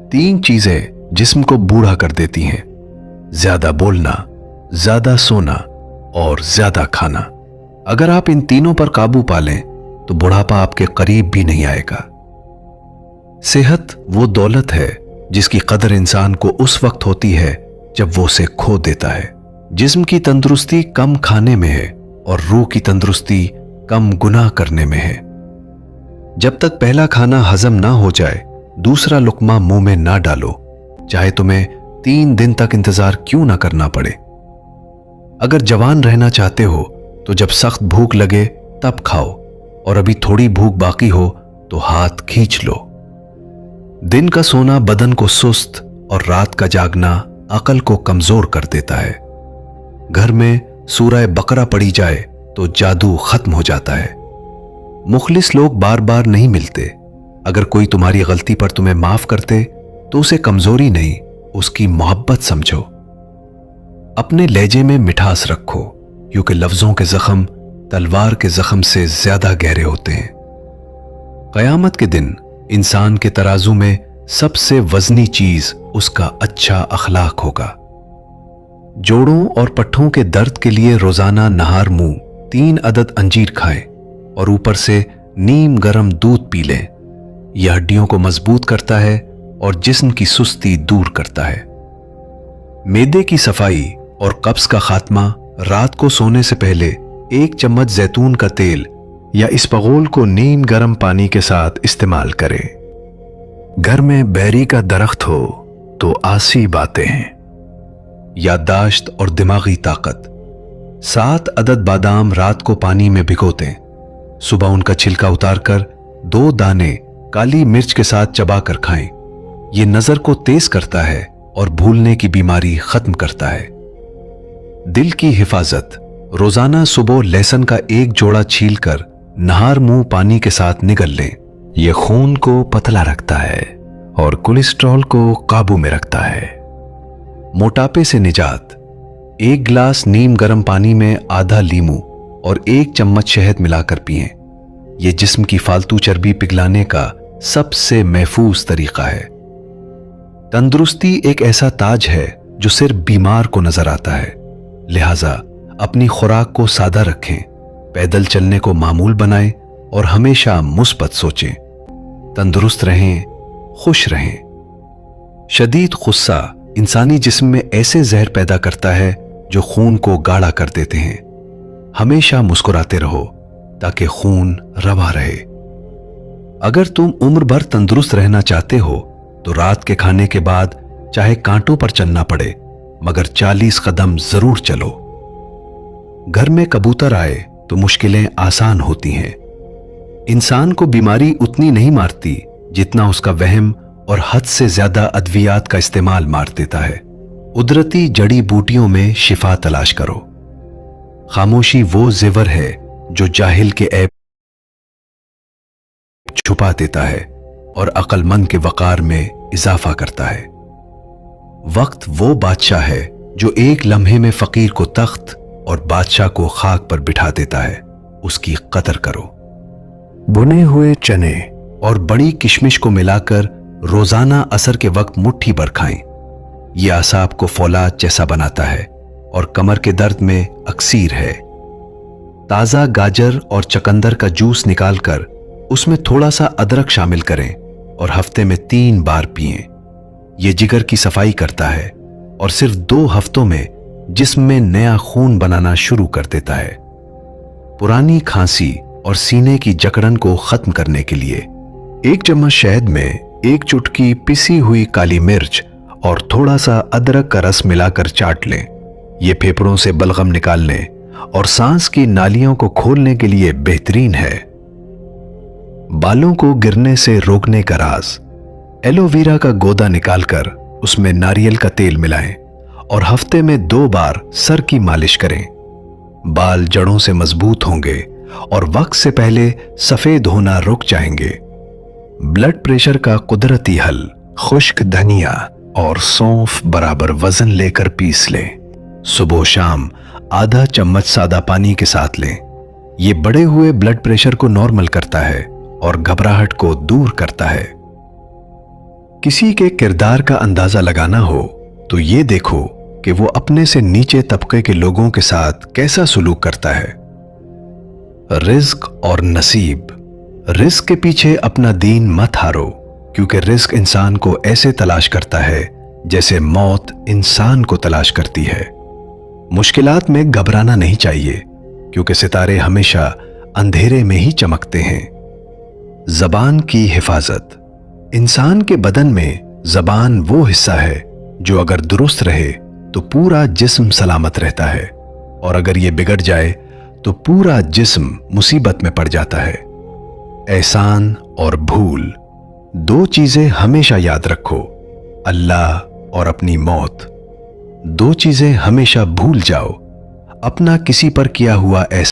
3 चीजें जिस्म को बूढ़ा कर देती हैं: ज्यादा बोलना, ज्यादा सोना और ज्यादा खाना। अगर आप इन तीनों पर काबू पा लें तो बुढ़ापा आपके करीब भी नहीं आएगा। सेहत वो दौलत है जिसकी कदर इंसान को उस वक्त होती है जब वो उसे खो देता है। जिस्म की तंदुरुस्ती कम खाने में है और रूह की तंदुरुस्ती कम गुनाह करने में है। जब तक पहला खाना हजम ना हो जाए, दूसरा लुकमा मुंह में ना डालो, चाहे तुम्हें 3 दिन तक इंतजार क्यों ना करना पड़े। अगर जवान रहना चाहते हो तो जब सख्त भूख लगे तब खाओ, और अभी थोड़ी भूख बाकी हो तो हाथ खींच लो। दिन का सोना बदन को सुस्त और रात का जागना अकल को कमजोर कर देता है। घर में सूरह बकरा पढ़ी जाए तो जादू खत्म हो जाता है। मुखलिस लोग बार बार नहीं मिलते। अगर कोई तुम्हारी गलती पर तुम्हें माफ करते तो उसे कमजोरी नहीं, उसकी मोहब्बत समझो। अपने लहजे में मिठास रखो, क्योंकि लफ्जों के जख्म तलवार के जख्म से ज्यादा गहरे होते हैं। कयामत के दिन इंसान के तराजू में सबसे वजनी चीज उसका अच्छा अखलाक होगा। जोड़ों और पट्ठों के दर्द के लिए रोजाना नहार मुंह 3 अदद अंजीर खाएं और ऊपर से नीम गरम दूध पी लें। यह हड्डियों को मजबूत करता है और जिस्म की सुस्ती दूर करता है। मेदे की सफाई और कब्ज का खात्मा रात को सोने से पहले 1 चम्मच जैतून का तेल या इसबगोल को नीम गरम पानी के साथ इस्तेमाल करें। घर में बैरी का दरख्त हो तो आसी बातें हैं: याददाश्त और दिमागी ताकत। 7 अदद बादाम रात को पानी में भिगो दें। सुबह उनका छिलका उतारकर 2 दाने काली मिर्च के साथ चबाकर खाएं। यह नजर को तेज करता है और भूलने की बीमारी खत्म करता है। दिल की हिफाजत। रोजाना सुबह लहसुन का 1 जोड़ा छीलकर नहार मुंह पानी के साथ निगल लें। यह खून को पतला रखता है और कोलेस्ट्रॉल को काबू में रखता है। मोटापे से निजात। 1 गिलास नीम गर्म पानी में आधा लीमू और 1 चम्मच शहद मिलाकर पिएं। यह जिस्म की फालतू चर्बी पिघलाने का सबसे महफूज तरीका है। तंदुरुस्ती एक ऐसा ताज है जो सिर्फ बीमार को नजर आता है। लिहाजा अपनी खुराक को सादा रखें, पैदल चलने को मामूल बनाएं और हमेशा मुस्बत सोचें। तंदुरुस्त रहें, खुश रहें। शदीद गुस्सा इंसानी जिस्म में ऐसे जहर पैदा करता है जो खून को गाढ़ा कर देते हैं। हमेशा मुस्कुराते रहो ताकि खून रवा रहे। अगर तुम उम्र भर तंदुरुस्त रहना चाहते हो तो रात के खाने के बाद चाहे कांटों पर चलना पड़े, मगर 40 कदम जरूर चलो। घर में कबूतर आए तो मुश्किलें आसान होती हैं। इंसान को बीमारी उतनी नहीं मारती जितना उसका वहम और हद से ज्यादा अद्वियात का इस्तेमाल मार देता है। कुदरती जड़ी बूटियों में शिफा तलाश करो। खामोशी वो जेवर है जो जाहिल के ऐब छुपा देता है और अक्लमंद के वकार में इजाफा करता है। वक्त वो बादशाह है जो एक लम्हे में फकीर को तख्त और बादशाह को खाक पर बिठा देता है। उसकी कदर करो। भुने हुए चने और बड़ी किशमिश को मिलाकर रोजाना असर के वक्त मुट्ठी भर खाएं। यह आसाब को फौलाद जैसा बनाता है और कमर के दर्द में अक्सीर है। ताजा गाजर और चकंदर का जूस निकालकर उसमें थोड़ा सा अदरक शामिल करें और हफ्ते में 3 बार पिएं। यह जिगर की सफाई करता है और सिर्फ 2 हफ्तों में जिस्म में नया खून बनाना शुरू कर देता है। पुरानी खांसी और सीने की जकड़न को खत्म करने के लिए 1 चम्मच शहद में 1 चुटकी पिसी हुई काली मिर्च और थोड़ा सा अदरक का रस मिलाकर चाट लें। यह फेफड़ों से बलगम निकालने और सांस की नालियों को खोलने के लिए बेहतरीन है। बालों को गिरने से रोकने का राज। एलोवेरा का गोदा निकालकर उसमें नारियल का तेल मिलाएं और हफ्ते में 2 बार सर की मालिश करें। बाल जड़ों से मजबूत होंगे और वक्त से पहले सफेद होना रुक जाएंगे। ब्लड प्रेशर का कुदरती हल। खुश्क धनिया और सौंफ बराबर वजन लेकर पीस लें। सुबह शाम आधा चम्मच सादा पानी के साथ लें। यह बढ़े हुए ब्लड प्रेशर को नॉर्मल करता है और घबराहट को दूर करता है। किसी के किरदार का अंदाजा लगाना हो तो ये देखो कि वो अपने से नीचे तबके के लोगों के साथ कैसा सुलूक करता है। रिज्क और नसीब। रिज्क के पीछे अपना दीन मत हारो, क्योंकि रिज्क इंसान को ऐसे तलाश करता है जैसे मौत इंसान को तलाश करती है। मुश्किलात में घबराना नहीं चाहिए, क्योंकि सितारे हमेशा अंधेरे में ही चमकते हैं। जबान की हिफाजत। इंसान के बदन में जबान वो हिस्सा है जो अगर दुरुस्त रहे तो पूरा जिस्म सलामत रहता है, और अगर ये बिगड़ जाए तो पूरा जिस्म मुसीबत में पड़ जाता है। एहसान और भूल। दो चीजें हमेशा याद रखो, अल्लाह और अपनी मौत। दो चीजें हमेशा भूल जाओ, अपना किसी पर किया हुआ एहसान